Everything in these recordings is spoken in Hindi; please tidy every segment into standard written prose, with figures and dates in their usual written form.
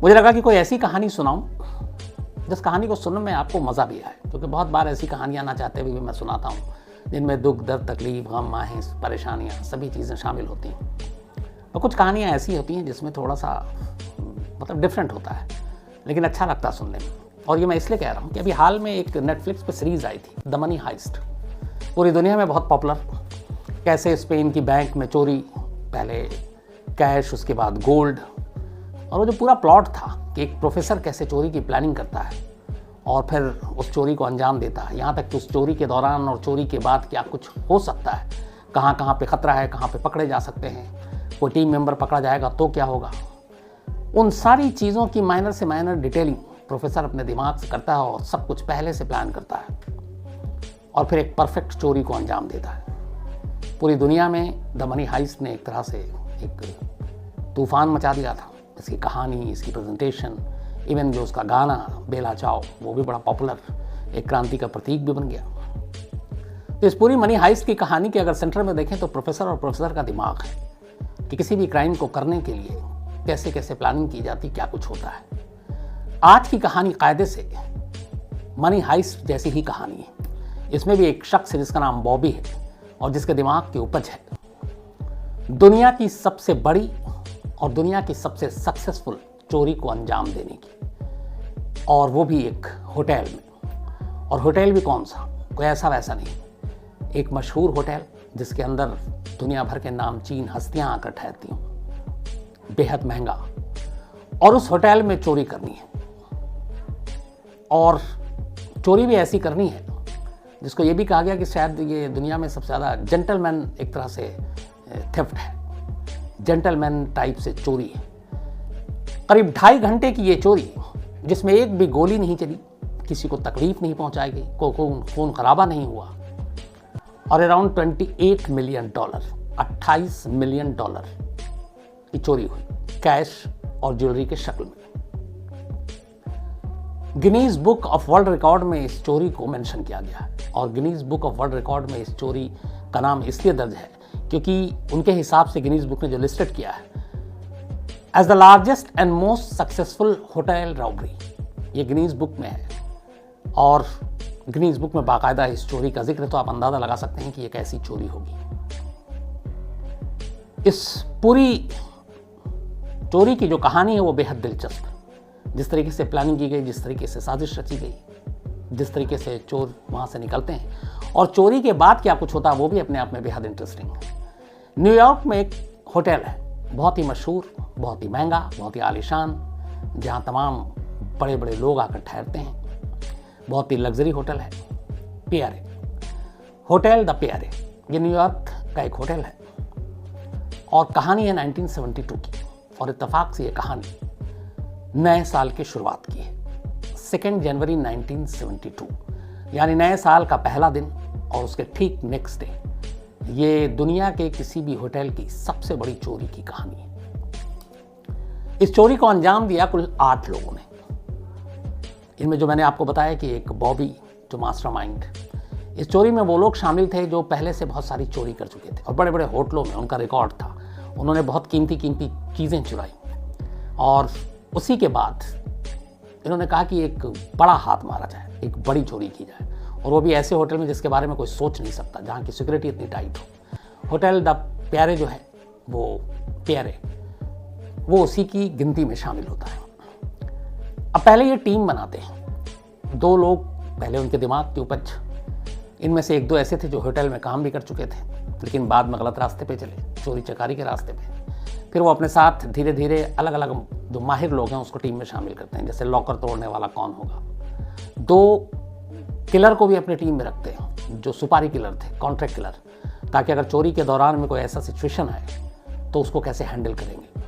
मुझे लगा कि कोई ऐसी कहानी सुनाऊं जिस कहानी को सुनने में आपको मज़ा भी आए, क्योंकि बहुत बार ऐसी कहानियां ना चाहते हुए भी मैं सुनाता हूं जिनमें दुख, दर्द, तकलीफ, गम, आहें, परेशानियां, सभी चीज़ें शामिल होती हैं। और कुछ कहानियां ऐसी होती हैं जिसमें थोड़ा सा मतलब डिफरेंट होता है, लेकिन अच्छा लगता सुनने में। और ये मैं इसलिए कह रहा हूँ कि अभी हाल में एक नेटफ्लिक्स पे सीरीज़ आई थी, द मनी हाइस्ट, पूरी दुनिया में बहुत पॉपुलर। कैसे स्पेन की बैंक में चोरी, पहले कैश, उसके बाद गोल्ड, और वो जो पूरा प्लॉट था कि एक प्रोफेसर कैसे चोरी की प्लानिंग करता है और फिर उस चोरी को अंजाम देता है, यहाँ तक कि उस चोरी के दौरान और चोरी के बाद क्या कुछ हो सकता है, कहाँ कहाँ पे खतरा है, कहाँ पे पकड़े जा सकते हैं, कोई टीम मेंबर पकड़ा जाएगा तो क्या होगा। उन सारी चीज़ों की माइनर से माइनर डिटेलिंग प्रोफेसर अपने दिमाग से करता है और सब कुछ पहले से प्लान करता है और फिर एक परफेक्ट चोरी को अंजाम देता है। पूरी दुनिया में द मनी हाइस्ट ने एक तरह से एक तूफान मचा दिया था। इसकी कहानी, इसकी प्रेजेंटेशन, इवन जो उसका गाना बेला चाओ, वो भी बड़ा पॉपुलर, एक क्रांति का प्रतीक भी बन गया। तो इस पूरी मनी हाइस्ट की कहानी के अगर सेंटर में देखें तो प्रोफेसर और प्रोफेसर का दिमाग है कि किसी भी क्राइम को करने के लिए कैसे कैसे प्लानिंग की जाती, क्या कुछ होता है। आज की कहानी कायदे से मनी हाइस्ट जैसी ही कहानी है। इसमें भी एक शख्स है जिसका नाम बॉबी है और जिसके दिमाग की उपज है दुनिया की सबसे बड़ी और दुनिया की सबसे सक्सेसफुल चोरी को अंजाम देने की, और वो भी एक होटल में। और होटल भी कौन सा, कोई ऐसा वैसा नहीं, एक मशहूर होटल जिसके अंदर दुनिया भर के नामचीन हस्तियां आकर ठहरती हूँ, बेहद महंगा। और उस होटल में चोरी करनी है, और चोरी भी ऐसी करनी है जिसको ये भी कहा गया कि शायद ये दुनिया में सबसे ज़्यादा जेंटलमैन एक तरह से थेफ्ट है, जेंटलमैन टाइप से चोरी है। करीब 2.5 घंटे की ये चोरी जिसमें एक भी गोली नहीं चली, किसी को तकलीफ नहीं पहुंचाई गई, खून खराबा नहीं हुआ, और अराउंड $28 मिलियन, $28 मिलियन की चोरी हुई, कैश और ज्वेलरी के शक्ल में। Guinness book of world record में इस चोरी को मेंशन किया गया है, और Guinness book of world record में इस चोरी का नाम इसलिए दर्ज है क्योंकि उनके हिसाब से गिनीज बुक ने जो लिस्टेड किया है as the largest and most successful hotel robbery, ये गिनीज बुक में है। और गिनीज बुक में बाकायदा इस चोरी का जिक्र, तो आप अंदाजा लगा सकते हैं कि ये कैसी चोरी होगी। इस पूरी चोरी की जो कहानी है वो बेहद दिलचस्प है। जिस तरीके से प्लानिंग की गई, जिस तरीके से साजिश रची गई, जिस तरीके से चोर वहाँ से निकलते हैं और चोरी के बाद क्या कुछ होता है, वो भी अपने आप में बेहद इंटरेस्टिंग है। न्यूयॉर्क में एक होटल है, बहुत ही मशहूर, बहुत ही महंगा, बहुत ही आलीशान, जहाँ तमाम बड़े बड़े लोग आकर ठहरते हैं। बहुत ही लग्जरी होटल है, पियारे होटल द पियारे। ये न्यूयॉर्क का एक होटल है और कहानी है 1972 की, और इत्तेफाक से ये कहानी नए साल की शुरुआत की है, 2 जनवरी 1972, यानी नए साल का पहला दिन और उसके ठीक नेक्स्ट डे। ये दुनिया के किसी भी होटल की सबसे बड़ी चोरी की कहानी है। इस चोरी को अंजाम दिया कुल 8 लोगों ने। इनमें जो मैंने आपको बताया कि एक बॉबी जो मास्टरमाइंड, इस चोरी में वो लोग शामिल थे जो पहले से बहुत सारी चोरी कर चुके थे और बड़े बड़े होटलों में उनका रिकॉर्ड था। उन्होंने बहुत कीमती चीज़ें चुराई और उसी के बाद इन्होंने कहा कि एक बड़ा हाथ मारा जाए, एक बड़ी चोरी की जाए, और वो भी ऐसे होटल में जिसके बारे में कोई सोच नहीं सकता, जहाँ की सिक्योरिटी इतनी टाइट हो। होटल द प्यारे जो है वो प्यारे, वो उसी की गिनती में शामिल होता है। अब पहले ये टीम बनाते हैं, 2 लोग पहले उनके दिमाग की उपज, इनमें से 1-2 ऐसे थे जो होटल में काम भी कर चुके थे लेकिन बाद में गलत रास्ते पे चले, चोरी चकारी के रास्ते पे। फिर वो अपने साथ धीरे धीरे अलग अलग जो माहिर लोग हैं उसको टीम में शामिल करते हैं, जैसे लॉकर तोड़ने वाला कौन होगा। 2 किलर को भी अपनी टीम में रखते हैं जो सुपारी किलर थे, कॉन्ट्रैक्ट किलर, ताकि अगर चोरी के दौरान में कोई ऐसा सिचुएशन आए तो उसको कैसे हैंडल करेंगे।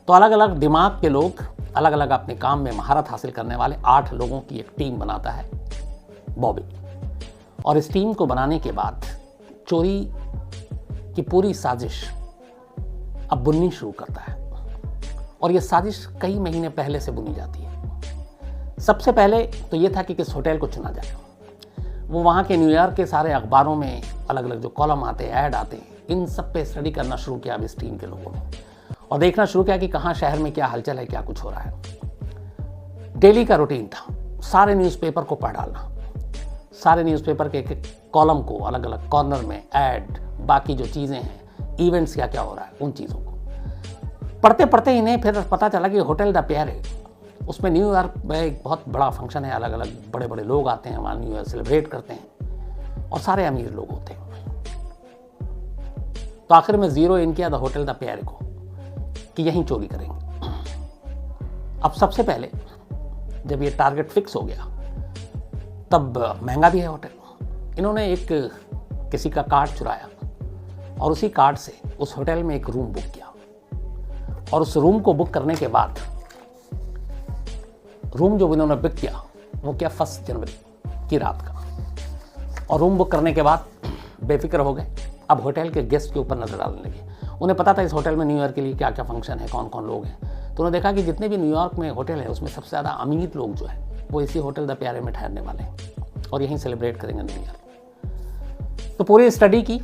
तो अलग अलग दिमाग के लोग, अलग अलग अपने काम में महारत हासिल करने वाले 8 लोगों की एक टीम बनाता है बॉबी। और इस टीम को बनाने के बाद चोरी की पूरी साजिश अब बुननी शुरू करता है, और ये साजिश कई महीने पहले से बुनी जाती है। सबसे पहले तो ये था कि किस होटल को चुना जाए। वो वहाँ के न्यूयॉर्क के सारे अखबारों में अलग अलग जो कॉलम आते हैं, ऐड आते हैं, इन सब पे स्टडी करना शुरू किया अब इस टीम के लोगों ने। और देखना शुरू किया कि कहाँ शहर में क्या हलचल है, क्या कुछ हो रहा है। डेली का रूटीन था सारे न्यूज़पेपर को पढ़ डालना, सारे न्यूज़पेपर के एक कॉलम को अलग अलग कॉर्नर में ऐड, बाकी जो चीज़ें हैं, इवेंट्स क्या क्या हो रहा है, उन चीज़ों को पढ़ते पढ़ते इन्हें फिर पता चला कि होटल द प्यारे, उसमें न्यूयॉर्क में एक बहुत बड़ा फंक्शन है, अलग अलग बड़े बड़े लोग आते हैं वहाँ, न्यू ईयर सेलिब्रेट करते हैं और सारे अमीर लोग होते हैं। तो आखिर में ज़ीरो इन किया द होटल द प्यारे को कि यहीं चोरी करेंगे। अब सबसे पहले जब ये टारगेट फिक्स हो गया तब महंगा भी है होटल। इन्होंने एक किसी का कार्ड चुराया और उसी कार्ड से उस होटल में एक रूम बुक किया और उस रूम को बुक करने के बाद रूम जो इन्होंने बुक किया वो क्या 1 जनवरी की रात का, और रूम बुक करने के बाद बेफिक्र हो गए। अब होटल के गेस्ट के ऊपर नजर डालने लगे। उन्हें पता था इस होटल में न्यू ईयर के लिए क्या क्या फंक्शन है, कौन कौन लोग हैं। तो उन्होंने देखा कि जितने भी न्यूयॉर्क में होटल है उसमें सबसे ज़्यादा अमीर लोग जो है वो इसी होटल द प्यारे में ठहरने वाले हैं और यहीं सेलिब्रेट करेंगे न्यू ईयर। तो पूरी स्टडी की,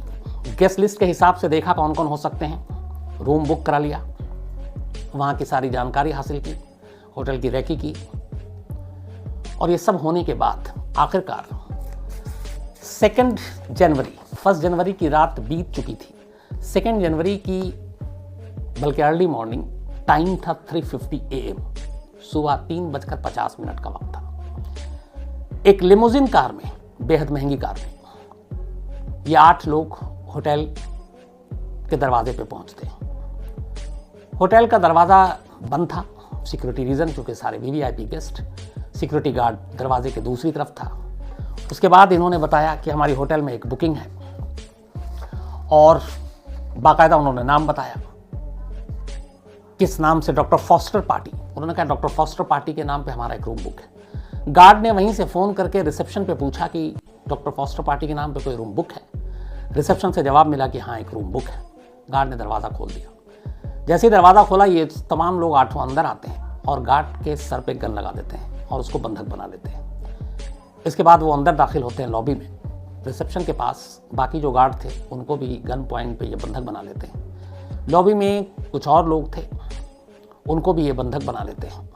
गेस्ट लिस्ट के हिसाब से देखा कौन कौन हो सकते हैं, रूम बुक करा लिया, वहाँ की सारी जानकारी हासिल की, होटल की रेकी की, और ये सब होने के बाद आखिरकार 2 जनवरी, 1 जनवरी की रात बीत चुकी थी, 2 जनवरी की बल्कि अर्ली मॉर्निंग टाइम था 3:50 AM, सुबह 3:50 का वक्त था। एक लिमोजिन कार में, बेहद महंगी कार में, ये 8 लोग होटल के दरवाजे पे पहुंचते हैं। होटल का दरवाज़ा बंद था, सिक्योरिटी रीज़न, क्योंकि सारे वीवीआईपी गेस्ट, सिक्योरिटी गार्ड दरवाजे के दूसरी तरफ था। उसके बाद इन्होंने बताया कि हमारी होटल में एक बुकिंग है और बाकायदा उन्होंने नाम बताया, किस नाम से, डॉक्टर फॉस्टर पार्टी। उन्होंने कहा डॉक्टर फॉस्टर पार्टी के नाम पे हमारा एक रूम बुक है। गार्ड ने वहीं से फ़ोन करके रिसेप्शन पे पूछा कि डॉक्टर फॉस्टर पार्टी के नाम पे कोई रूम बुक है। रिसेप्शन से जवाब मिला कि हाँ एक रूम बुक है। गार्ड ने दरवाज़ा खोल दिया। जैसे ही दरवाज़ा खोला ये तमाम लोग 8 अंदर आते हैं और गार्ड के सर पे गन लगा देते हैं और उसको बंधक बना लेते हैं। इसके बाद वो अंदर दाखिल होते हैं लॉबी में, रिसेप्शन के पास बाकी जो गार्ड थे उनको भी गन पॉइंट पे ये बंधक बना लेते हैं। लॉबी में कुछ और लोग थे, उनको भी ये बंधक बना लेते हैं।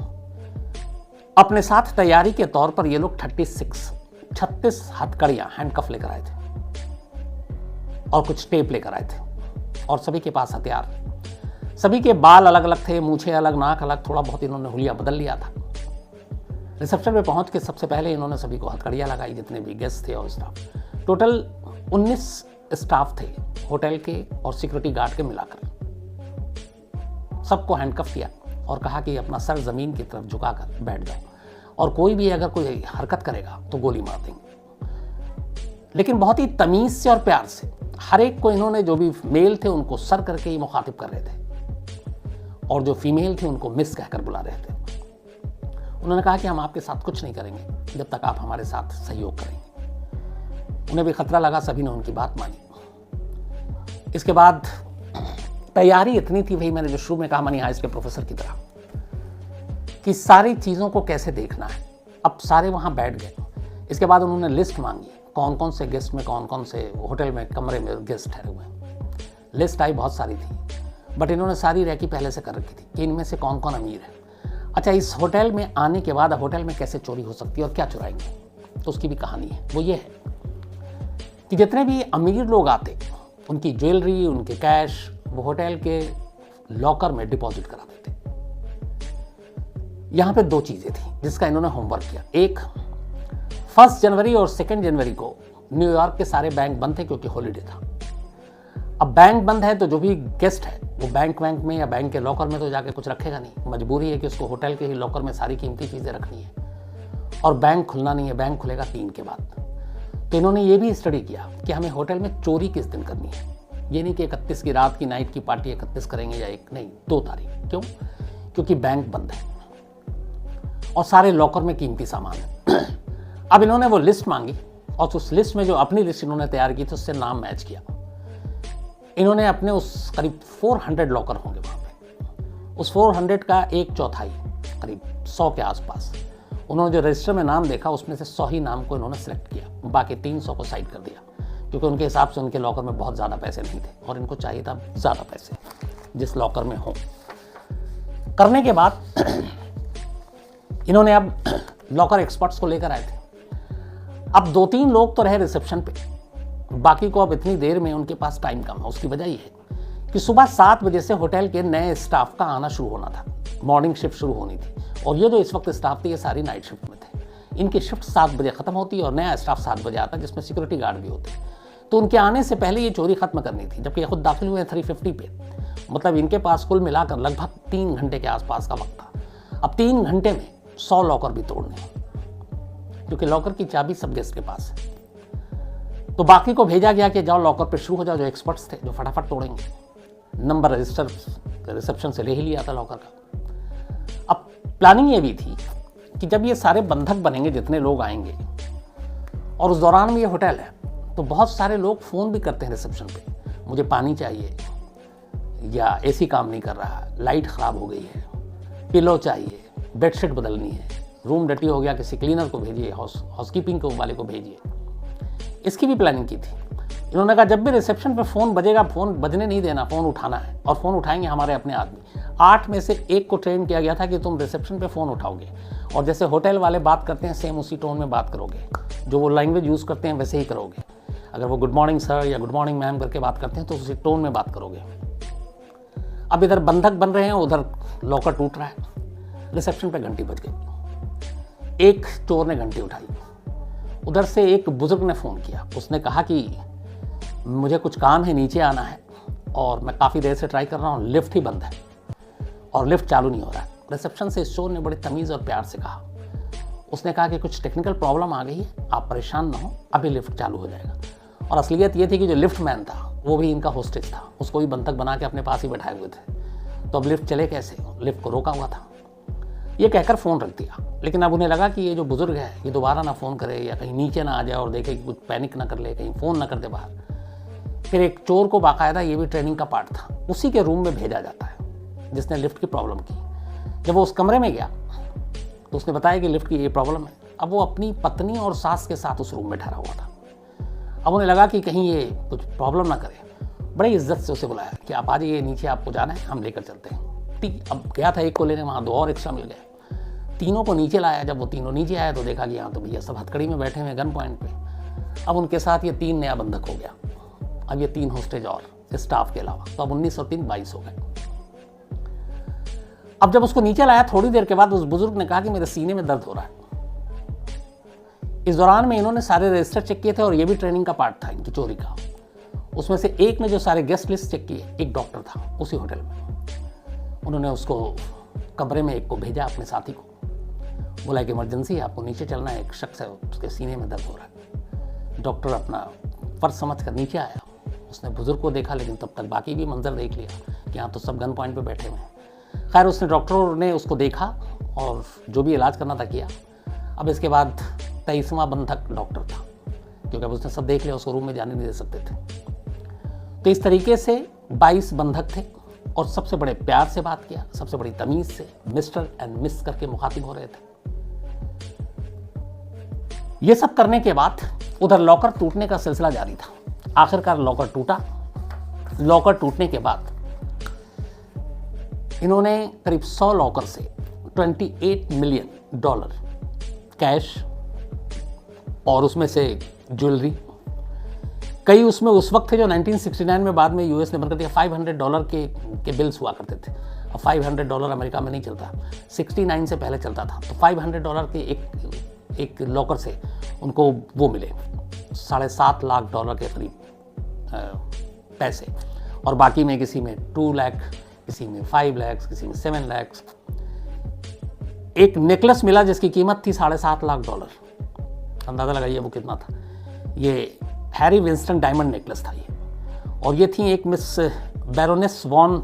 अपने साथ तैयारी के तौर पर ये लोग 36 हथकड़ियाँ, हैंडकफ लेकर आए थे और कुछ टेप लेकर आए थे और सभी के पास हथियार। सभी के बाल अलग अलग थे, मूछें अलग, नाक अलग, थोड़ा बहुत इन्होंने हुलिया बदल लिया था। रिसेप्शन पे पहुंच के सबसे पहले इन्होंने सभी को हथकड़ियाँ लगाई, जितने भी गेस्ट थे और स्टाफ। टोटल 19 स्टाफ थे होटल के और सिक्योरिटी गार्ड के मिलाकर। सबको हैंडकफ किया और कहा कि अपना सर ज़मीन की तरफ झुकाकर बैठ जाओ और कोई भी अगर कोई हरकत करेगा तो गोली मार देंगे। लेकिन बहुत ही तमीज़ से और प्यार से हर एक को इन्होंने, जो भी मेल थे उनको सर करके ही मुखातिब कर रहे थे और जो फीमेल थी उनको मिस कहकर बुला रहे थे। उन्होंने कहा कि हम आपके साथ कुछ नहीं करेंगे जब तक आप हमारे साथ सहयोग करेंगे। उन्हें भी खतरा लगा, सभी ने उनकी बात मानी। इसके बाद तैयारी इतनी थी, वही मैंने जो शुरू में कहा मनी हाइस्ट के प्रोफेसर की तरह, कि सारी चीज़ों को कैसे देखना है। अब सारे वहाँ बैठ गए। इसके बाद उन्होंने लिस्ट मांगी, कौन कौन से गेस्ट में, कौन कौन से होटल में कमरे में गेस्ट ठहरे हुए हैं। लिस्ट आई, बहुत सारी थी, बट इन्होंने सारी रैकी पहले से कर रखी थी कि इनमें से कौन कौन अमीर है। अच्छा, इस होटल में आने के बाद होटल में कैसे चोरी हो सकती है और क्या चुराएंगे, तो उसकी भी कहानी है। वो ये है कि जितने भी अमीर लोग आते, उनकी ज्वेलरी, उनके कैश वो होटल के लॉकर में डिपॉजिट करा देते। यहाँ पे 2 चीज़ें थी जिसका इन्होंने होमवर्क किया। एक, 1 जनवरी और 2 जनवरी को न्यूयॉर्क के सारे बैंक बंद थे क्योंकि हॉलीडे था। अब बैंक बंद है तो जो भी गेस्ट है वो बैंक में या बैंक के लॉकर में तो जाके कुछ रखेगा नहीं। मजबूरी है कि उसको होटल के ही लॉकर में सारी कीमती चीज़ें रखनी है और बैंक खुलना नहीं है, बैंक खुलेगा 3 के बाद। तो इन्होंने ये भी स्टडी किया कि हमें होटल में चोरी किस दिन करनी है। ये नहीं कि 31 की रात की नाइट की पार्टी 31 करेंगे या 1 नहीं, 2 तारीख। क्यों? क्योंकि बैंक बंद है और सारे लॉकर में कीमती सामान है। अब इन्होंने वो लिस्ट मांगी और उस लिस्ट में जो अपनी लिस्ट इन्होंने तैयार की थी उससे नाम मैच किया। इन्होंने अपने उस करीब 400 लॉकर होंगे वहाँ पे, उस 400 का 1/4 करीब 100 के आसपास उन्होंने जो रजिस्टर में नाम देखा उसमें से 100 ही नाम को इन्होंने सेलेक्ट किया, बाकी 300 को साइड कर दिया क्योंकि उनके हिसाब से उनके लॉकर में बहुत ज़्यादा पैसे नहीं थे और इनको चाहिए था ज़्यादा पैसे जिस लॉकर में हो। करने के बाद इन्होंने अब लॉकर एक्सपर्ट्स को लेकर आए थे। अब 2-3 लोग तो रहे रिसेप्शन पे, बाकी को अब इतनी देर में उनके पास टाइम कम है। उसकी वजह ये है कि सुबह 7 बजे से होटल के नए स्टाफ का आना शुरू होना था, मॉर्निंग शिफ्ट शुरू होनी थी। और ये जो इस वक्त स्टाफ थी ये सारी नाइट शिफ्ट में थे। इनकी शिफ्ट 7 बजे खत्म होती है और नया स्टाफ 7 बजे आता है, जिसमें सिक्योरिटी गार्ड भी होते हैं। तो उनके आने से पहले ये चोरी खत्म करनी थी, जबकि ये खुद दाखिल हुए 350 पे। मतलब इनके पास कुल मिलाकर लगभग 3 घंटे के आसपास का वक्त था। अब 3 घंटे में 100 लॉकर भी तोड़ने हैं, क्योंकि लॉकर की चाबी सब गेस्ट के पास है। तो बाकी को भेजा गया कि जाओ लॉकर पे शुरू हो जाओ, जो एक्सपर्ट्स थे जो फटाफट तोड़ेंगे। नंबर रजिस्टर रिसेप्शन से ले ही लिया था लॉकर का। अब प्लानिंग ये भी थी कि जब ये सारे बंधक बनेंगे, जितने लोग आएंगे, और उस दौरान में ये होटल है, तो बहुत सारे लोग फ़ोन भी करते हैं रिसेप्शन पे, मुझे पानी चाहिए, या एसी काम नहीं कर रहा, लाइट ख़राब हो गई है, पिलो चाहिए, बेडशीट बदलनी है, रूम डटी हो गया, किसी क्लीनर को भेजिए, हाउसकीपिंग को वाले को भेजिए। इसकी भी प्लानिंग की थी। इन्होंने कहा जब भी रिसेप्शन पे फ़ोन बजेगा, फ़ोन बजने नहीं देना, फ़ोन उठाना है, और फ़ोन उठाएंगे हमारे अपने आदमी। 8 में से 1 को ट्रेन किया गया था कि तुम रिसेप्शन पे फ़ोन उठाओगे और जैसे होटल वाले बात करते हैं सेम उसी टोन में बात करोगे, जो वो लैंग्वेज यूज़ करते हैं वैसे ही करोगे। अगर वो गुड मॉर्निंग सर या गुड मॉर्निंग मैम करके बात करते हैं तो उसी टोन में बात करोगे। अब इधर बंधक बन रहे हैं, उधर लॉकर टूट रहा है। रिसेप्शन पे घंटी बज गई। एक चोर ने घंटी उठाई। उधर से एक बुजुर्ग ने फ़ोन किया। उसने कहा कि मुझे कुछ काम है, नीचे आना है, और मैं काफ़ी देर से ट्राई कर रहा हूँ, लिफ्ट ही बंद है और लिफ्ट चालू नहीं हो रहा है। रिसेप्शन से इस चोर ने बड़ी तमीज़ और प्यार से कहा। उसने कहा कि कुछ टेक्निकल प्रॉब्लम आ गई है, आप परेशान ना हो, अभी लिफ्ट चालू हो जाएगा। और असलियत ये थी कि जो लिफ्ट मैन था वो भी इनका होस्टेज था, उसको भी बंधक बना के अपने पास ही बैठाए हुए थे। तो अब लिफ्ट चले कैसे? लिफ्ट को रोका हुआ था। ये कहकर फ़ोन रख दिया। लेकिन अब उन्हें लगा कि ये जो बुजुर्ग है ये दोबारा ना फ़ोन करे या कहीं नीचे ना आ जाए और देखे कि कुछ पैनिक ना कर ले, कहीं फ़ोन ना कर दे बाहर। फिर एक चोर को बाकायदा, ये भी ट्रेनिंग का पार्ट था, उसी के रूम में भेजा जाता है जिसने लिफ्ट की प्रॉब्लम की। जब वो उस कमरे में गया तो उसने बताया कि लिफ्ट की ये प्रॉब्लम है। अब वो अपनी पत्नी और सास के साथ उस रूम में ठहरा हुआ था। अब उन्हें लगा कि कहीं ये कुछ प्रॉब्लम ना करे। बड़ी इज्जत से उसे बुलाया कि आप आ जाइए नीचे, आपको जाना है, हम लेकर चलते हैं। अब गया था एक को लेने, वहाँ 2 और एक्स्ट्रा मिल गए। तीनों को नीचे लाया। जब वो तीनों नीचे आए तो देखा कि यहाँ तो भैया सब हथकड़ी में बैठे हुए गन पॉइंट पे। अब उनके साथ ये 3 नया बंधक हो गया। अब ये 3 होस्टेज और स्टाफ के अलावा, तो अब 19 और 3 22 हो गए। अब जब उसको नीचे लाया थोड़ी देर के बाद उस बुजुर्ग ने कहा कि मेरे सीने में दर्द हो रहा है। इस दौरान में इन्होंने सारे रजिस्टर चेक किए थे और ये भी ट्रेनिंग का पार्ट था इनकी चोरी का। उसमें से एक ने जो सारे गेस्ट लिस्ट चेक किए, एक डॉक्टर था उसी होटल में। उन्होंने उसको कमरे में एक को भेजा, अपने साथी को बोला कि इमरजेंसी है, आपको नीचे चलना है, एक शख्स है उसके सीने में दर्द हो रहा है। डॉक्टर अपना फर्ज समझ कर नीचे आया। उसने बुजुर्ग को देखा, लेकिन तब तक बाकी भी मंजर देख लिया कि यहाँ तो सब गन पॉइंट पे बैठे हुए हैं। खैर उसने, डॉक्टरों ने उसको देखा और जो भी इलाज करना था किया। अब इसके बाद 23वां बंधक डॉक्टर था, क्योंकि अब उसने सब देख लिया, उसको रूम में जाने नहीं दे सकते थे। तो इस तरीके से 22 बंधक थे और सबसे बड़े प्यार से बात किया, सबसे बड़ी तमीज़ से मिस्टर एंड मिस करके मुखातिब हो रहे थे। ये सब करने के बाद उधर लॉकर टूटने का सिलसिला जारी था। आखिरकार लॉकर टूटा। लॉकर टूटने के बाद इन्होंने करीब 100 लॉकर से $28 मिलियन कैश और उसमें से ज्वेलरी, कई उसमें उस वक्त थे जो 1969 में बाद में यूएस ने बंद कर दिया, $500 के बिल्स हुआ करते थे। अब $500 अमेरिका में नहीं चलता, 69 से पहले चलता था। तो $500 के एक लॉकर से उनको वो मिले $7.5 लाख के करीब पैसे, और बाकी में किसी में 2 लाख, किसी में 5 लाख, किसी में 7 लाख। एक नेकलेस मिला जिसकी कीमत थी $7.5 लाख। अंदाज़ा लगाइए वो कितना था। ये हैरी विंस्टन डायमंड नेकलेस था ये, और ये थी एक मिस बैरोनेस वॉन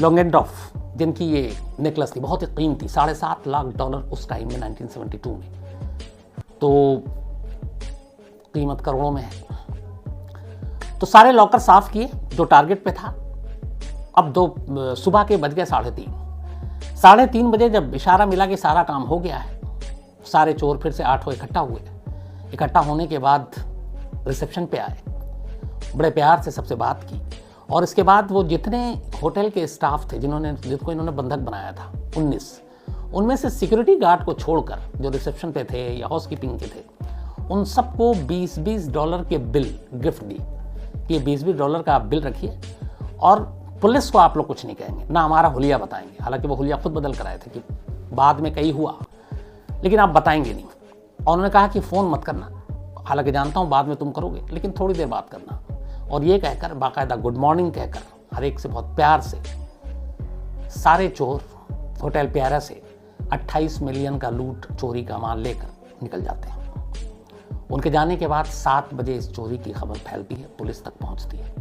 लॉन्गेंडॉफ, जिनकी ये नेकलेस थी, बहुत ही कीमती, $7.5 लाख उस टाइम में 1972 में। तो कीमत करोड़ों में है। तो सारे लॉकर साफ किए जो टारगेट पे था। अब सुबह के बज गए 3:30 बजे जब इशारा मिला कि सारा काम हो गया है, सारे चोर फिर से 8 इकट्ठा हुए। इकट्ठा होने के बाद रिसेप्शन पे आए, बड़े प्यार से सबसे बात की और इसके बाद वो जितने होटल के स्टाफ थे जिनको इन्होंने बंधक बनाया था 19, उनमें से सिक्योरिटी गार्ड को छोड़कर जो रिसेप्शन पे थे या हाउसकीपिंग के थे, उन सबको $20 के बिल गिफ्ट दी कि $20 का आप बिल रखिए और पुलिस को आप लोग कुछ नहीं कहेंगे, ना हमारा हुलिया बताएंगे। हालांकि वो हुलिया खुद बदल कर आए थे कि बाद में कई हुआ, लेकिन आप बताएंगे नहीं। और उन्होंने कहा कि फ़ोन मत करना, हालांकि जानता हूँ बाद में तुम करोगे, लेकिन थोड़ी देर बात करना। और ये कहकर बाकायदा गुड मॉर्निंग कहकर हर एक से बहुत प्यार से सारे चोर होटल प्यारा से 28 मिलियन का लूट चोरी का माल लेकर निकल जाते हैं। उनके जाने के बाद 7 बजे इस चोरी की खबर फैलती है, पुलिस तक पहुंचती है।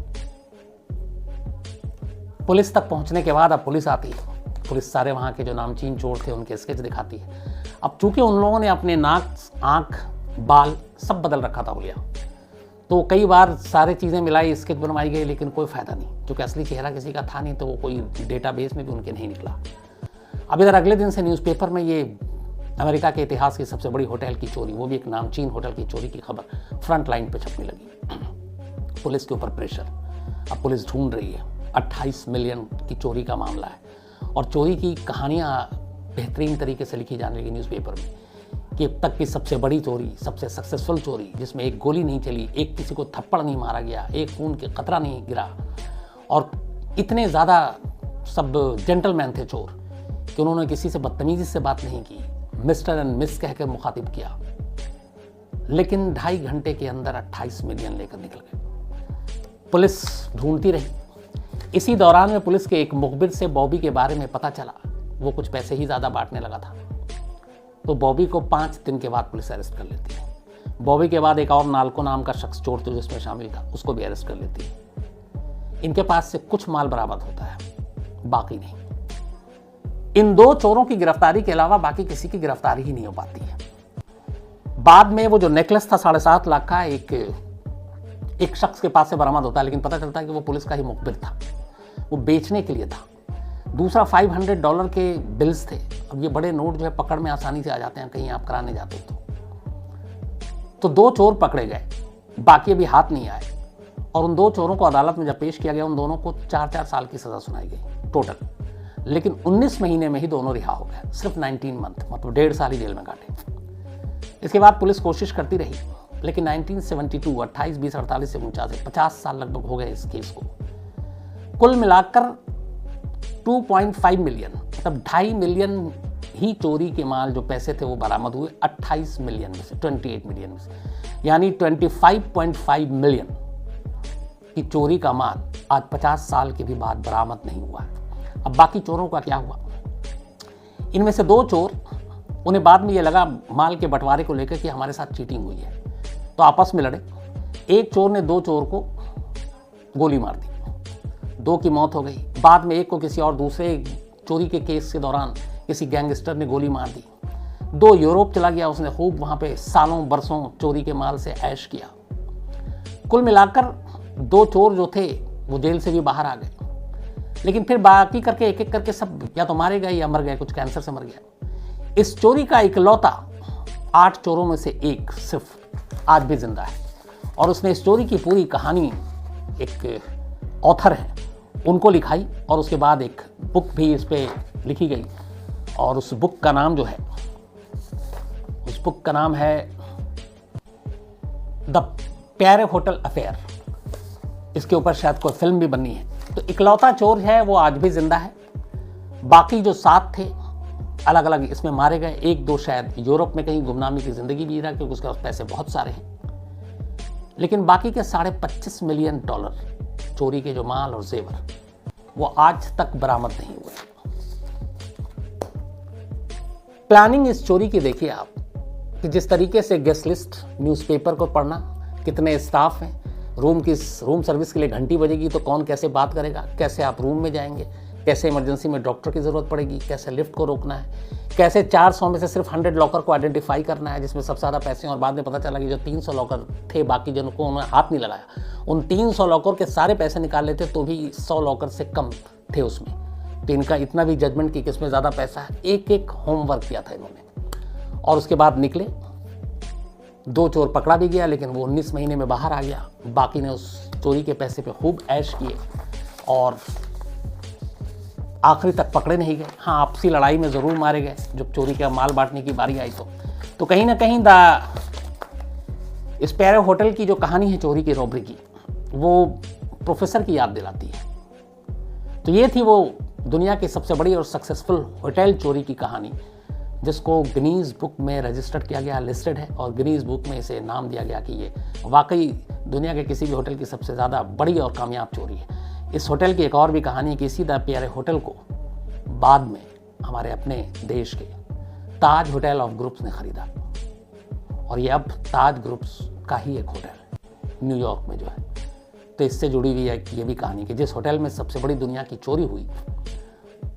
पुलिस तक पहुंचने के बाद अब पुलिस आती है। पुलिस सारे वहाँ के जो नामचीन चोर थे उनके स्केच दिखाती है। अब चूंकि उन लोगों ने अपने नाक, आँख, बाल सब बदल रखा था हुलिया, तो कई बार सारी चीज़ें मिलाई, स्केच बनवाई गई, लेकिन कोई फ़ायदा नहीं, क्योंकि असली चेहरा किसी का था नहीं, तो वो कोई डेटाबेस में भी उनके नहीं निकला। अब इधर अगले दिन से न्यूज़पेपर में ये अमेरिका के इतिहास की सबसे बड़ी होटल की चोरी, वो भी एक नामचीन होटल की चोरी की खबर फ्रंट लाइन पे छपने लगी। पुलिस के ऊपर प्रेशर, अब पुलिस ढूंढ रही है। 28 मिलियन की चोरी का मामला है और चोरी की कहानियाँ बेहतरीन तरीके से लिखी जाने लगी न्यूज़पेपर में कि अब तक की सबसे बड़ी चोरी, सबसे सक्सेसफुल चोरी, जिसमें एक गोली नहीं चली, एक किसी को थप्पड़ नहीं मारा गया, एक खून के कतरा नहीं गिरा, और इतने ज़्यादा सब जेंटलमैन थे चोर कि उन्होंने किसी से बदतमीजी से बात नहीं की, मिस्टर एंड मिस कहकर मुखातिब किया। लेकिन 2.5 घंटे के अंदर 28 मिलियन लेकर निकल गए। पुलिस ढूंढती रही। इसी दौरान में पुलिस के एक मुखबिर से बॉबी के बारे में पता चला, वो कुछ पैसे ही ज़्यादा बांटने लगा था, तो बॉबी को 5 दिन के बाद पुलिस अरेस्ट कर लेती है। बॉबी के बाद एक और नाल्को नाम का शख्स चोर तो जिसमें शामिल था, उसको भी अरेस्ट कर लेती है। इनके पास से कुछ माल बरामद होता है, बाकी नहीं। इन 2 चोरों की गिरफ्तारी के अलावा बाकी किसी की गिरफ्तारी ही नहीं हो पाती है। बाद में वो जो नेकलेस था 7.5 लाख का एक शख्स के पास से बरामद होता है, लेकिन पता चलता है कि वो पुलिस का ही मुखबिर था, वो बेचने के लिए था। दूसरा $500 के बिल्स थे। अब ये बड़े नोट जो है पकड़ में आसानी से आ जाते हैं, कहीं आप कराने जाते तो 2 चोर पकड़े गए, बाकी अभी हाथ नहीं आए। और उन 2 चोरों को अदालत में जब पेश किया गया, उन दोनों को 4-4 साल की सज़ा सुनाई गई टोटल। लेकिन 19 महीने में ही दोनों रिहा हो गए, सिर्फ 19 मंथ, मतलब 1.5 साल ही जेल में काटे। इसके बाद पुलिस कोशिश करती रही, लेकिन 1972 28, 20, 48 से 49 50 साल लगभग हो गए इस केस को। कुल मिलाकर 2.5 मिलियन, मतलब 2.5 मिलियन ही चोरी के माल जो पैसे थे वो बरामद हुए 28 मिलियन में से, 28 मिलियन में से, यानी 25.5 मिलियन की चोरी का माल आज 50 साल के भी बाद बरामद नहीं हुआ है। अब बाकी चोरों का क्या हुआ? इनमें से 2 चोर, उन्हें बाद में ये लगा माल के बंटवारे को लेकर कि हमारे साथ चीटिंग हुई है, तो आपस में लड़े। एक चोर ने 2 चोर को गोली मार दी, 2 की मौत हो गई। बाद में एक को किसी और दूसरे चोरी के केस के दौरान किसी गैंगस्टर ने गोली मार दी। 2 यूरोप चला गया, उसने खूब वहाँ पे सालों बरसों चोरी के माल से ऐश किया। कुल मिलाकर 2 चोर जो थे वो जेल से भी बाहर आ गए, लेकिन फिर बाकी करके एक एक करके सब या तो मारे गए या मर गए, कुछ कैंसर से मर गया। इस चोरी का इकलौता 8 चोरों में से एक सिर्फ आज भी जिंदा है, और उसने इस चोरी की पूरी कहानी, एक ऑथर है उनको लिखाई, और उसके बाद एक बुक भी इस पे लिखी गई। और उस बुक का नाम जो है, उस बुक का नाम है द प्यारे होटल अफेयर। इसके ऊपर शायद कोई फिल्म भी बनी है। तो इकलौता चोर है वो आज भी जिंदा है। बाकी जो 7 थे अलग अलग इसमें मारे गए। 1-2 शायद यूरोप में कहीं गुमनामी की जिंदगी जी रहा, क्योंकि उसके पास पैसे बहुत सारे हैं। लेकिन बाकी के $25 मिलियन चोरी के जो माल और जेवर, वो आज तक बरामद नहीं हुए। प्लानिंग इस चोरी की देखिए आप, कि जिस तरीके से गेस्ट लिस्ट न्यूज़पेपर को पढ़ना, कितने स्टाफ हैं, रूम सर्विस के लिए घंटी बजेगी तो कौन कैसे बात करेगा, कैसे आप रूम में जाएंगे, कैसे इमरजेंसी में डॉक्टर की ज़रूरत पड़ेगी, कैसे लिफ्ट को रोकना है, कैसे 400 में से सिर्फ 100 लॉकर को आइडेंटिफाई करना है जिसमें सबसे ज़्यादा पैसे हैं। और बाद में पता चला कि जो 300 लॉकर थे, बाकी जिनको उन्होंने हाथ नहीं लगाया, उन 300 लॉकर के सारे पैसे निकाल लेते तो भी 100 लॉकर से कम थे उसमें। तो इनका इतना भी जजमेंट की किसमें ज़्यादा पैसा है, एक होमवर्क किया था इन्होंने। और उसके बाद निकले, 2 चोर पकड़ा भी गया, लेकिन वो 19 महीने में बाहर आ गया। बाकी ने उस चोरी के पैसे पे खूब ऐश किए। और आखिरी तक पकड़े नहीं गए। हाँ, आपसी लड़ाई में ज़रूर मारे गए जब चोरी का माल बांटने की बारी आई तो कहीं ना कहीं इस प्यारे होटल की जो कहानी है चोरी की, रॉबरी की, वो प्रोफेसर की याद दिलाती है। तो ये थी वो दुनिया की सबसे बड़ी और सक्सेसफुल होटल चोरी की कहानी, जिसको गिनीज बुक में रजिस्टर्ड किया गया, लिस्टेड है, और गिनीज बुक में इसे नाम दिया गया कि ये वाकई दुनिया के किसी भी होटल की सबसे ज़्यादा बड़ी और कामयाब चोरी है। इस होटल की एक और भी कहानी है कि इसी प्यारे होटल को बाद में हमारे अपने देश के ताज होटल ऑफ ग्रुप्स ने खरीदा, और ये अब ताज ग्रुप्स का ही एक होटल है न्यूयॉर्क में जो है। तो इससे जुड़ी हुई है ये भी कहानी कि जिस होटल में सबसे बड़ी दुनिया की चोरी हुई,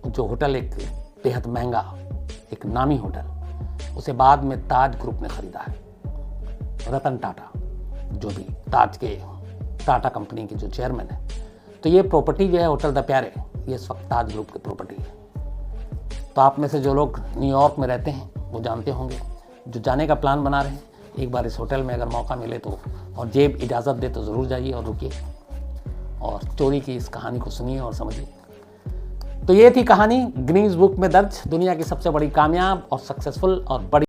जो होटल एक बेहद महंगा, एक नामी होटल, उसे बाद में ताज ग्रुप ने खरीदा है। रतन टाटा जो भी ताज के टाटा कंपनी के जो चेयरमैन है, तो ये प्रॉपर्टी जो है होटल द प्यारे, ये इस वक्त ताज ग्रुप की प्रॉपर्टी है। तो आप में से जो लोग न्यूयॉर्क में रहते हैं वो जानते होंगे, जो जाने का प्लान बना रहे हैं, एक बार इस होटल में अगर मौका मिले तो, और जेब इजाज़त दे तो ज़रूर जाइए और रुकिए और चोरी की इस कहानी को सुनिए और समझिए। तो ये थी कहानी गिनीज बुक में दर्ज दुनिया की सबसे बड़ी कामयाब और सक्सेसफुल और बड़ी